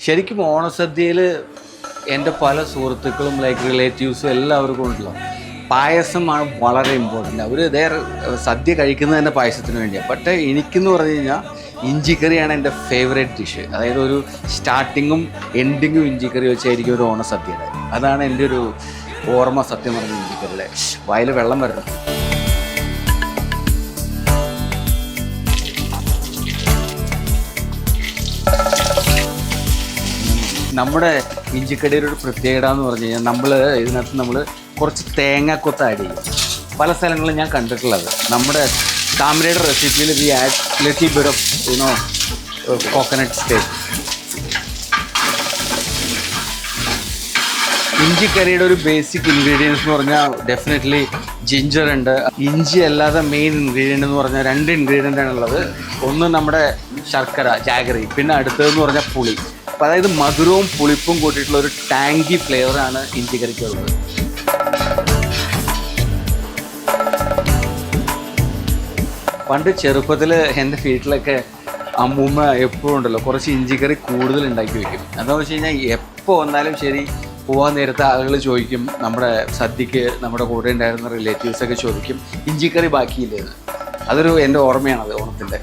ശരിക്കും ഓണസദ്യയിൽ എൻ്റെ പല സുഹൃത്തുക്കളും ലൈക്ക് റിലേറ്റീവ്സും എല്ലാവർക്കും ഉണ്ടല്ലോ പായസമാണ് വളരെ ഇമ്പോർട്ടൻ്റ്. അവർ സദ്യ കഴിക്കുന്നത് തന്നെ പായസത്തിന് വേണ്ടിയാണ്. പക്ഷേ എനിക്കെന്ന് പറഞ്ഞു കഴിഞ്ഞാൽ ഇഞ്ചിക്കറിയാണ് എൻ്റെ ഫേവറേറ്റ് ഡിഷ്. അതായത് ഒരു സ്റ്റാർട്ടിങ്ങും എൻഡിങ്ങും ഇഞ്ചിക്കറി വെച്ചായിരിക്കും ഒരു ഓണസദ്യയുടെ. അതാണ് എൻ്റെ ഒരു ഓർമ്മ. സത്യം പറഞ്ഞ ഇഞ്ചിക്കറിയുടെ വായിൽ വെള്ളം വരണം. നമ്മുടെ ഇഞ്ചിക്കടിയുടെ ഒരു പ്രത്യേകത എന്ന് പറഞ്ഞു കഴിഞ്ഞാൽ ഇതിനകത്ത് നമ്മൾ കുറച്ച് തേങ്ങാക്കൊത്ത് ആഡ് ചെയ്യും. പല സ്ഥലങ്ങളിലും ഞാൻ കണ്ടിട്ടുള്ളത്. നമ്മുടെ താമരയുടെ റെസിപ്പിയിൽ we add little bit of coconut stake. ഇഞ്ചിക്കറിയുടെ ഒരു ബേസിക് ഇൻഗ്രീഡിയൻസ് എന്ന് പറഞ്ഞാൽ ഡെഫിനറ്റ്ലി ജിഞ്ചർ ഉണ്ട്. ഇഞ്ചി അല്ലാതെ മെയിൻ ഇൻഗ്രീഡിയൻ്റ് എന്ന് പറഞ്ഞാൽ 2 ഇൻഗ്രീഡിയൻ്റ് ആണുള്ളത്. ഒന്ന് നമ്മുടെ ശർക്കര ജാഗറി, പിന്നെ അടുത്തതെന്ന് പറഞ്ഞാൽ പുളി. അപ്പോൾ അതായത് മധുരവും പുളിപ്പും കൂട്ടിയിട്ടുള്ള ഒരു ടാങ്കി ഫ്ലേവറാണ് ഇഞ്ചിക്കറിക്കുള്ളത്. പണ്ട് ചെറുപ്പത്തിൽ എൻ്റെ വീട്ടിലൊക്കെ അമ്മൂമ്മ എപ്പോഴും ഉണ്ടല്ലോ കുറച്ച് ഇഞ്ചിക്കറി കൂടുതൽ ഉണ്ടാക്കി വയ്ക്കും. എന്താണെന്ന് വെച്ച് കഴിഞ്ഞാൽ എപ്പോൾ വന്നാലും ശരി പോകാൻ നേരത്തെ ആളുകൾ ചോദിക്കും, നമ്മുടെ സദ്യക്ക് നമ്മുടെ കൂടെ ഉണ്ടായിരുന്ന റിലേറ്റീവ്സൊക്കെ ചോദിക്കും ഇഞ്ചിക്കറി ബാക്കിയില്ലേന്ന്. അതൊരു എൻ്റെ ഓർമ്മയാണത് ഓണത്തിൻ്റെ.